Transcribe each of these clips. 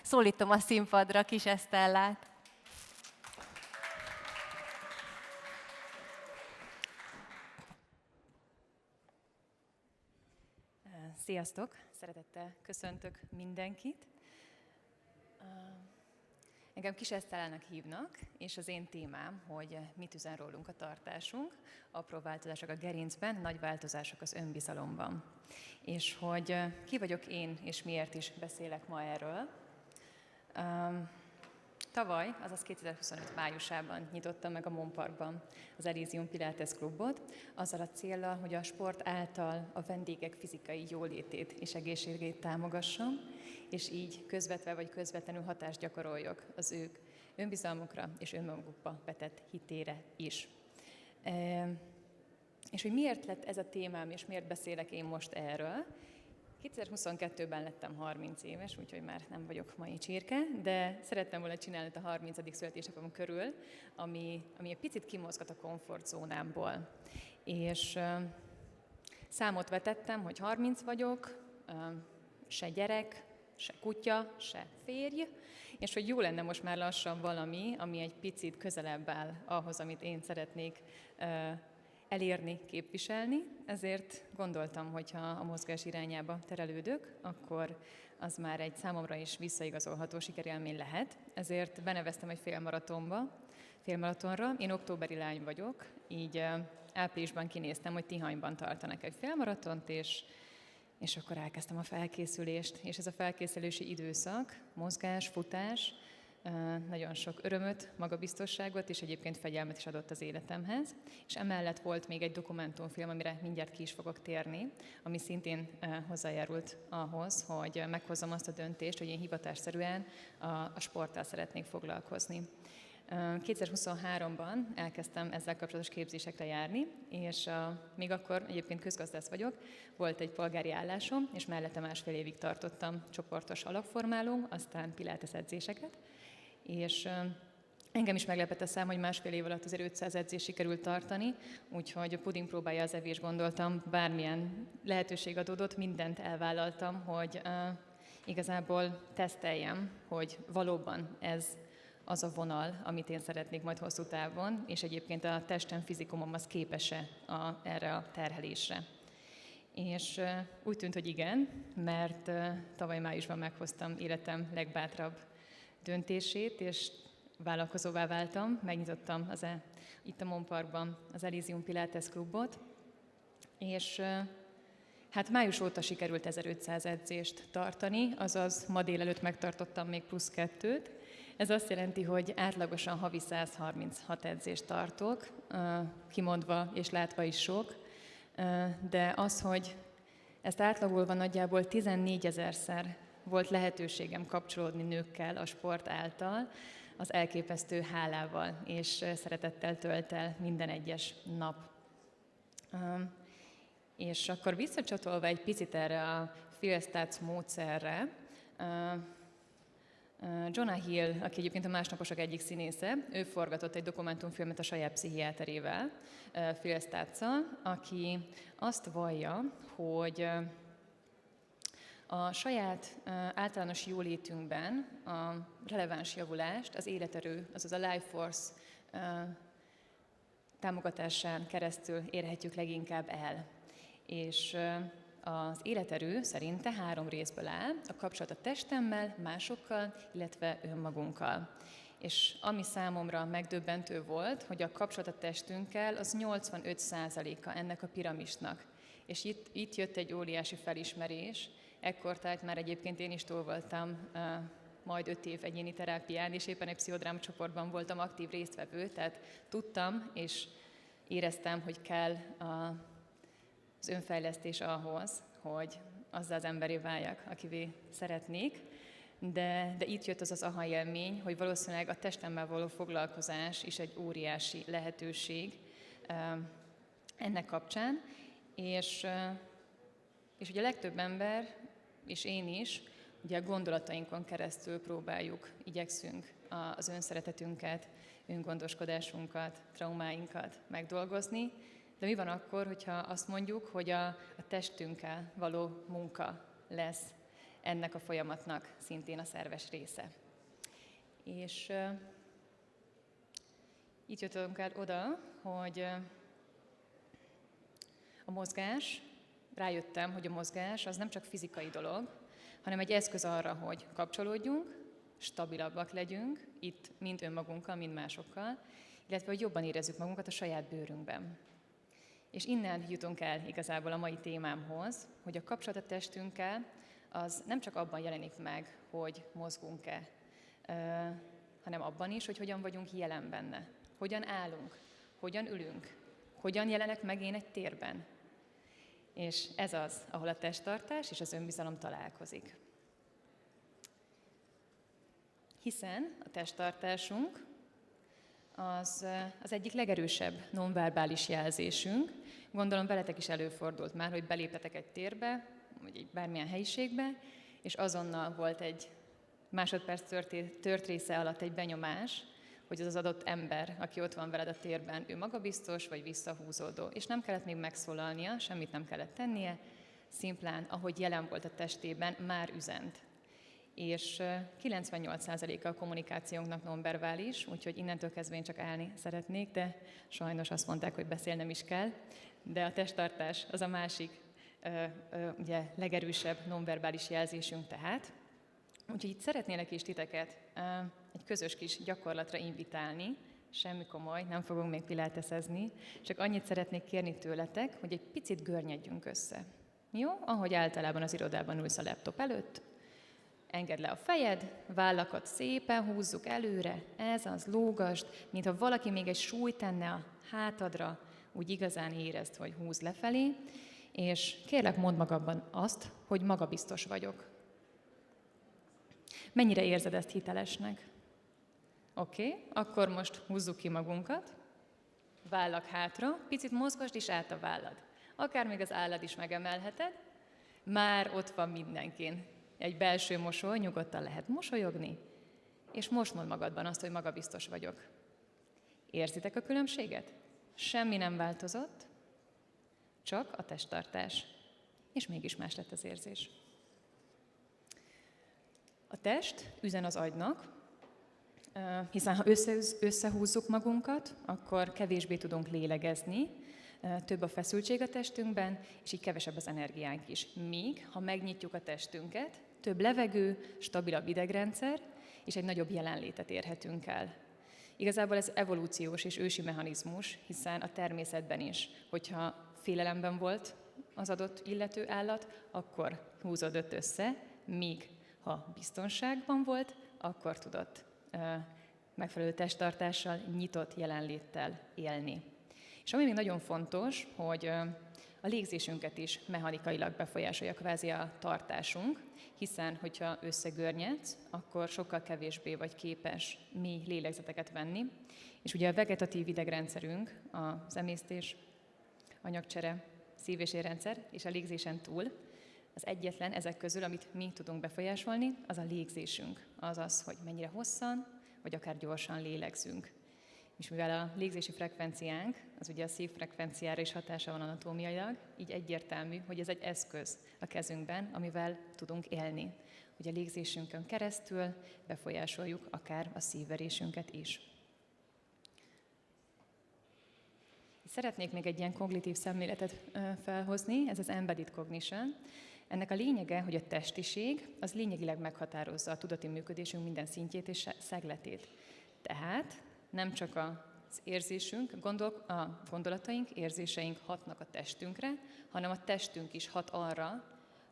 Szólítom a színpadra Kis Esztellát. Sziasztok! Szeretettel köszöntök mindenkit. Engem Kis Esztellának hívnak, és az én témám, hogy mit üzen rólunk a tartásunk, apró változások a gerincben, nagy változások az önbizalomban. És hogy ki vagyok én, és miért is beszélek ma erről. Tavaly, azaz 2025 májusában nyitottam meg a Mon Parkban az Elysium Pilates klubot, azzal a céllal, hogy a sport által a vendégek fizikai jólétét és egészségét támogassam, és így közvetve vagy közvetlenül hatást gyakoroljak az ők önbizalmukra és önmagukba vetett hitére is. És hogy miért lett ez a témám, és miért beszélek én most erről? 2022-ben lettem 30 éves, úgyhogy már nem vagyok mai csirke, de szerettem volna csinálni a 30. születésnapom körül, ami egy picit kimozgat a komfortzónámból. És számot vetettem, hogy 30 vagyok, se gyerek, se kutya, se férj, és hogy jó lenne most már lassan valami, ami egy picit közelebb áll ahhoz, amit én szeretnék elérni, képviselni, ezért gondoltam, hogy ha a mozgás irányába terelődök, akkor az már egy számomra is visszaigazolható sikerélmény lehet. Ezért beneveztem egy félmaratonra. Én októberi lány vagyok, így áprilisban kinéztem, hogy Tihanyban tartanak egy félmaratont, és akkor elkezdtem a felkészülést. És ez a felkészülési időszak, mozgás, futás, nagyon sok örömöt, magabiztosságot és egyébként fegyelmet is adott az életemhez. És emellett volt még egy dokumentumfilm, amire mindjárt ki is fogok térni, ami szintén hozzájárult ahhoz, hogy meghozzam azt a döntést, hogy én hivatásszerűen a sporttal szeretnék foglalkozni. 2023-ban elkezdtem ezzel kapcsolatos képzésekre járni, és még akkor egyébként közgazdász vagyok, volt egy polgári állásom, és mellette 1,5 évig tartottam csoportos alapformáló, aztán pilates edzéseket, és engem is meglepett a szám, hogy 1,5 év alatt azért 500 edzést sikerült tartani, úgyhogy a puding próbálja az evés, gondoltam, bármilyen lehetőség adódott, mindent elvállaltam, hogy igazából teszteljem, hogy valóban ez az a vonal, amit én szeretnék majd hosszú távon, és egyébként a testem, fizikumom az képes-e erre a terhelésre. És úgy tűnt, hogy igen, mert tavaly májusban meghoztam életem legbátrabb döntését, és vállalkozóvá váltam, megnyitottam itt a Mon Parkban az Elysium Pilates klubot, és hát május óta sikerült 1500 edzést tartani, azaz ma délelőtt megtartottam még plusz 2-t. Ez azt jelenti, hogy átlagosan havi 136 edzést tartok, kimondva és látva is sok, de az, hogy ezt átlagolva nagyjából 14 000-szer volt lehetőségem kapcsolódni nőkkel a sport által, az elképesztő hálával és szeretettel tölt el minden egyes nap. És akkor visszacsatolva egy picit erre a Phil Stutz módszerre, Jonah Hill, aki egyébként a Másnaposok egyik színésze, ő forgatott egy dokumentumfilmet a saját pszichiáterével, Phil Stutzzal, aki azt vallja, hogy a saját általános jólétünkben a releváns javulást, az életerő, azaz a Life Force támogatásán keresztül érhetjük leginkább el. És az életerő szerinte 3 részből áll, a kapcsolat a testemmel, másokkal, illetve önmagunkkal. És ami számomra megdöbbentő volt, hogy a kapcsolat a testünkkel az 85%-a ennek a piramisnak. És itt jött egy óriási felismerés, ekkortájt már egyébként én is túl voltam majd 5 év egyéni terápián, és éppen egy pszichodráma csoportban voltam aktív résztvevő, tehát tudtam és éreztem, hogy kell az önfejlesztés ahhoz, hogy azzal az emberé váljak, akivé szeretnék. De itt jött az aha élmény, hogy valószínűleg a testemmel való foglalkozás is egy óriási lehetőség ennek kapcsán, és ugye a legtöbb ember, és én is, ugye a gondolatainkon keresztül igyekszünk az önszeretetünket, öngondoskodásunkat, traumáinkat megdolgozni, de mi van akkor, hogyha azt mondjuk, hogy a testünkkel való munka lesz ennek a folyamatnak szintén a szerves része. És itt jöttünk el oda, hogy a mozgás, rájöttem, hogy a mozgás az nem csak fizikai dolog, hanem egy eszköz arra, hogy kapcsolódjunk, stabilabbak legyünk, itt mind önmagunkkal, mind másokkal, illetve hogy jobban érezzük magunkat a saját bőrünkben. És innen jutunk el igazából a mai témámhoz, hogy a kapcsolat a testünkkel az nem csak abban jelenik meg, hogy mozgunk-e, hanem abban is, hogy hogyan vagyunk jelen benne, hogyan állunk, hogyan ülünk, hogyan jelenek meg én egy térben. És ez az, ahol a testtartás és az önbizalom találkozik. Hiszen a testtartásunk az egyik legerősebb nonverbális jelzésünk. Gondolom veletek is előfordult már, hogy beléptetek egy térbe, vagy egy bármilyen helyiségbe, és azonnal volt egy másodperc tört része alatt egy benyomás, hogy az adott ember, aki ott van veled a térben, ő magabiztos vagy visszahúzódó. És nem kellett még megszólalnia, semmit nem kellett tennie, szimplán, ahogy jelen volt a testében, már üzent. És 98%-a a kommunikációnknak nonverbális, úgyhogy innentől kezdve én csak állni szeretnék, de sajnos azt mondták, hogy beszélnem is kell. De a testtartás az a másik ugye, legerősebb nonverbális jelzésünk tehát. Úgyhogy itt szeretnélek is titeket egy közös kis gyakorlatra invitálni, semmi komoly, nem fogunk még piláteszezni, csak annyit szeretnék kérni tőletek, hogy egy picit görnyedjünk össze. Jó? Ahogy általában az irodában ülsz a laptop előtt, engedd le a fejed, vállakat szépen húzzuk előre, ez az, lógasd, mintha valaki még egy súlyt tenne a hátadra, úgy igazán érezd, hogy húzd lefelé, és kérlek mondd magadban azt, hogy magabiztos vagyok. Mennyire érzed ezt hitelesnek? Oké, akkor most húzzuk ki magunkat, vállak hátra, picit mozgasd is át a vállad. Akár még az állad is megemelheted, már ott van mindenkin. Egy belső mosoly, nyugodtan lehet mosolyogni, és most mondd magadban azt, hogy magabiztos vagyok. Érzitek a különbséget? Semmi nem változott, csak a testtartás. És mégis más lett az érzés. A test üzen az agynak, hiszen ha összehúzzuk magunkat, akkor kevésbé tudunk lélegezni, több a feszültség a testünkben, és így kevesebb az energiánk is. Míg, ha megnyitjuk a testünket, több levegő, stabilabb idegrendszer, és egy nagyobb jelenlétet érhetünk el. Igazából ez evolúciós és ősi mechanizmus, hiszen a természetben is, hogyha félelemben volt az adott illető állat, akkor húzódott össze, míg ha biztonságban volt, akkor tudott megfelelő testtartással, nyitott jelenléttel élni. És ami még nagyon fontos, hogy a légzésünket is mechanikailag befolyásolja kvázi a tartásunk, hiszen, hogyha összegörnyedsz, akkor sokkal kevésbé vagy képes mély lélegzeteket venni. És ugye a vegetatív idegrendszerünk, az emésztés, anyagcsere, szív- és érrendszer, és a légzésen túl, az egyetlen ezek közül, amit mi tudunk befolyásolni, az a légzésünk. Az az, hogy mennyire hosszan, vagy akár gyorsan lélegzünk. És mivel a légzési frekvenciánk, az ugye a szívfrekvenciára is hatása van anatómiailag, így egyértelmű, hogy ez egy eszköz a kezünkben, amivel tudunk élni. Hogy a légzésünkön keresztül befolyásoljuk akár a szívverésünket is. Szeretnék még egy ilyen kognitív szemléletet felhozni, ez az embedded cognition. Ennek a lényege, hogy a testiség az lényegileg meghatározza a tudati működésünk minden szintjét és szegletét. Tehát nem csak az érzésünk, a gondolataink, érzéseink hatnak a testünkre, hanem a testünk is hat arra,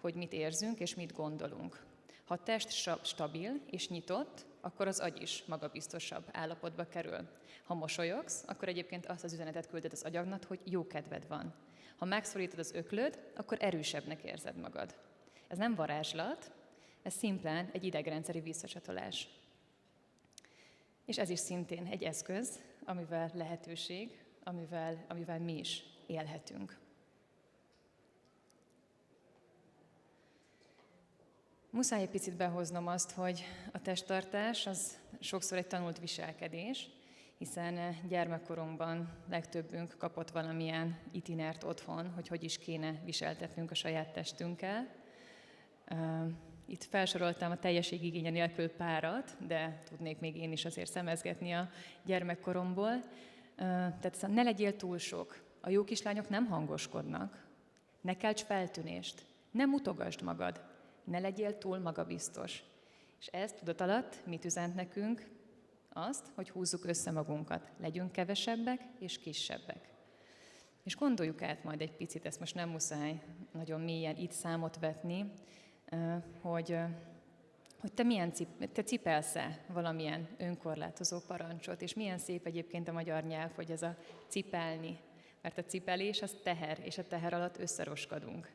hogy mit érzünk és mit gondolunk. Ha a test stabil és nyitott, akkor az agy is magabiztosabb állapotba kerül. Ha mosolyogsz, akkor egyébként azt az üzenetet külded az agyagnak, hogy jó kedved van. Ha megszorítod az öklöd, akkor erősebbnek érzed magad. Ez nem varázslat, ez szimplán egy idegrendszeri visszacsatolás. És ez is szintén egy eszköz, amivel lehetőség, amivel mi is élhetünk. Muszáj egy picit behoznom azt, hogy a testtartás az sokszor egy tanult viselkedés, hiszen gyermekkorunkban legtöbbünk kapott valamilyen itinert otthon, hogy is kéne viseltetnünk a saját testünkkel. Itt felsoroltam a teljességigénye nélkül párat, de tudnék még én is azért szemezgetni a gyermekkoromból. Tehát ne legyél túl sok. A jó kislányok nem hangoskodnak. Ne kelts feltűnést. Ne mutogasd magad. Ne legyél túl magabiztos. És ez tudat alatt mit üzent nekünk? Azt, hogy húzzuk össze magunkat. Legyünk kevesebbek és kisebbek. És gondoljuk át majd egy picit, ezt most nem muszáj nagyon mélyen itt számot vetni, hogy te cipelsz-e valamilyen önkorlátozó parancsot, és milyen szép egyébként a magyar nyelv, hogy ez a cipelni. Mert a cipelés az teher, és a teher alatt összeroskadunk.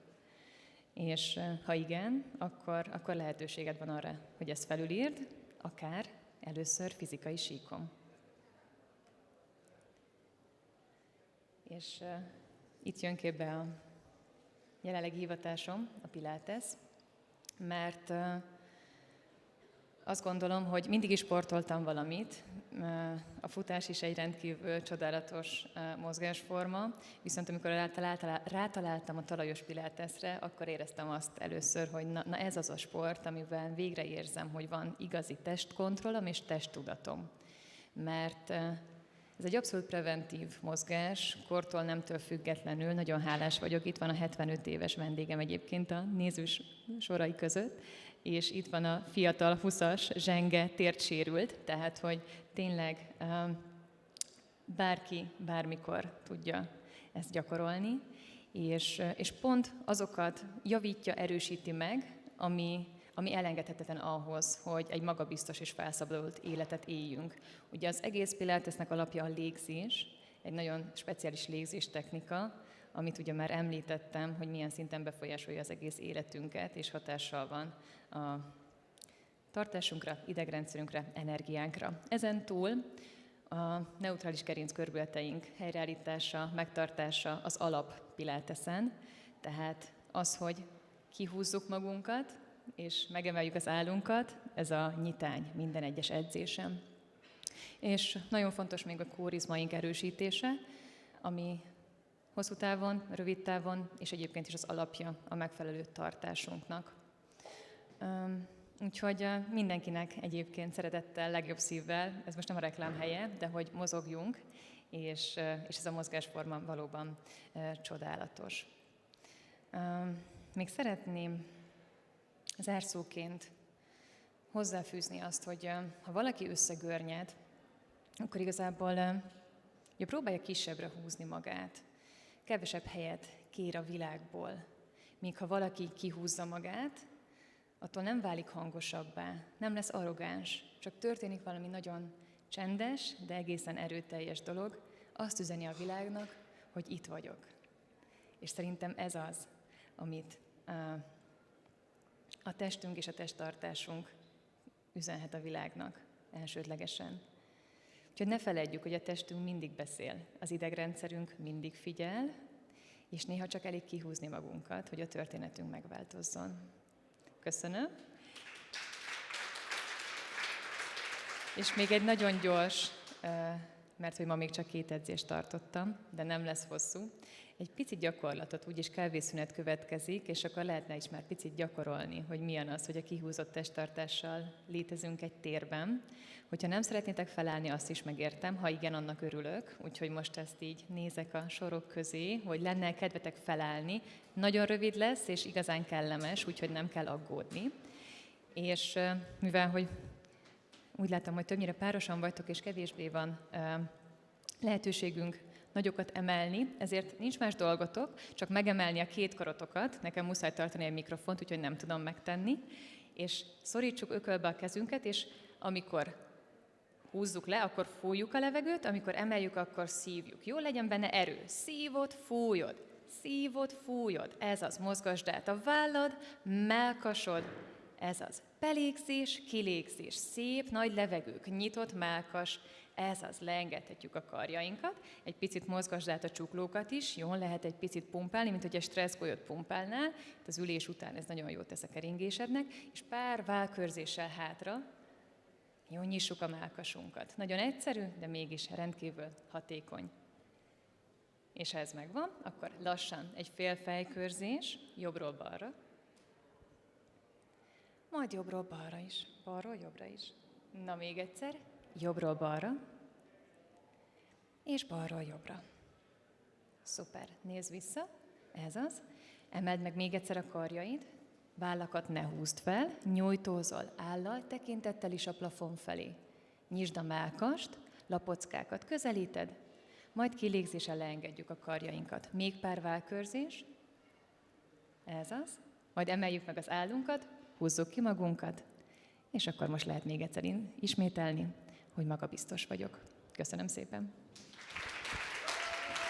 És ha igen, akkor lehetőséged van arra, hogy ezt felülírd, akár először fizikai síkon. És itt jön képbe a jelenlegi hivatásom, a Pilates, mert azt gondolom, hogy mindig is sportoltam valamit. A futás is egy rendkívül csodálatos mozgásforma, viszont amikor rátaláltam a talajos pilatesre, akkor éreztem azt először, hogy na ez az a sport, amivel végre érzem, hogy van igazi testkontrollom és testtudatom. Mert ez egy abszolút preventív mozgás, kortól nemtől függetlenül, nagyon hálás vagyok. Itt van a 75 éves vendégem egyébként a nézős sorai között, és itt van a fiatal 20-as zsenge térdsérült, tehát hogy tényleg bárki bármikor tudja ezt gyakorolni, és pont azokat javítja, erősíti meg, ami elengedhetetlen ahhoz, hogy egy magabiztos és felszabadult életet éljünk. Ugye az egész Pilatesnek alapja a légzés, egy nagyon speciális légzés technika, amit ugye már említettem, hogy milyen szinten befolyásolja az egész életünket, és hatással van a tartásunkra, idegrendszerünkre, energiánkra. Ezen túl a neutrális gerinckörbületeink helyreállítása, megtartása az alap Pilatesen, tehát az, hogy kihúzzuk magunkat, és megemeljük az állunkat, ez a nyitány minden egyes edzésem. És nagyon fontos még a kórizmaink erősítése, ami hosszú távon, rövid távon, és egyébként is az alapja a megfelelő tartásunknak. Úgyhogy mindenkinek egyébként szeretettel, legjobb szívvel, ez most nem a reklám helye, de hogy mozogjunk, és ez a mozgásforma valóban csodálatos. Még szeretném zárszóként hozzáfűzni azt, hogy ha valaki összegörnyed, akkor igazából próbálja kisebbre húzni magát. Kevesebb helyet kér a világból. Míg ha valaki kihúzza magát, attól nem válik hangosabbá, nem lesz arrogáns, csak történik valami nagyon csendes, de egészen erőteljes dolog, azt üzeni a világnak, hogy itt vagyok. És szerintem ez az, amit a testünk és a testtartásunk üzenhet a világnak elsődlegesen. Úgyhogy ne feledjük, hogy a testünk mindig beszél, az idegrendszerünk mindig figyel, és néha csak elég kihúzni magunkat, hogy a történetünk megváltozzon. Köszönöm. És még egy nagyon gyors, mert hogy ma még csak 2 edzést tartottam, de nem lesz hosszú. Egy picit gyakorlatot, úgyis kávészünet következik, és akkor lehetne is már picit gyakorolni, hogy milyen az, hogy a kihúzott testtartással létezünk egy térben. Hogyha nem szeretnétek felállni, azt is megértem, ha igen, annak örülök, úgyhogy most ezt így nézek a sorok közé, hogy lenne kedvetek felállni. Nagyon rövid lesz, és igazán kellemes, úgyhogy nem kell aggódni. És mivel, hogy úgy látom, hogy többnyire párosan vagytok, és kevésbé van lehetőségünk nagyokat emelni, ezért nincs más dolgotok, csak megemelni a 2 karotokat, nekem muszáj tartani egy mikrofont, úgyhogy nem tudom megtenni, és szorítsuk ökölbe a kezünket, és amikor húzzuk le, akkor fújjuk a levegőt, amikor emeljük, akkor szívjuk. Jó, legyen benne erő. Szívod, fújod. Szívod, fújod. Ez az, mozgasd át a vállad, mellkasod. Ez az. Belégzés, kilégzés. Szép, nagy levegők, nyitott mellkas. Ez az, leengedhetjük a karjainkat. Egy picit mozgasd át a csuklókat is. Jó, lehet egy picit pumpálni, mint hogy egy stresszgolyót pumpálnál. Itt az ülés után ez nagyon jót tesz a keringésednek. És pár vállkörzéssel hátra. Jó, nyissuk a mellkasunkat. Nagyon egyszerű, de mégis rendkívül hatékony. És ha ez megvan, akkor lassan egy fél fejkörzés, jobbról balra. Majd jobbról balra is, balról jobbra is. Na, még egyszer, jobbról balra, és balról jobbra. Szuper, nézz vissza, ez az. Emeld meg még egyszer a karjaid, vállakat ne húzd fel, nyújtózol állal, tekintettel is a plafon felé. Nyisd a mellkast, lapockákat közelíted, majd kilégzéssel leengedjük a karjainkat. Még pár válkörzés, ez az. Majd emeljük meg az állunkat, húzzuk ki magunkat, és akkor most lehet még egyszer ismételni, hogy magabiztos vagyok. Köszönöm szépen!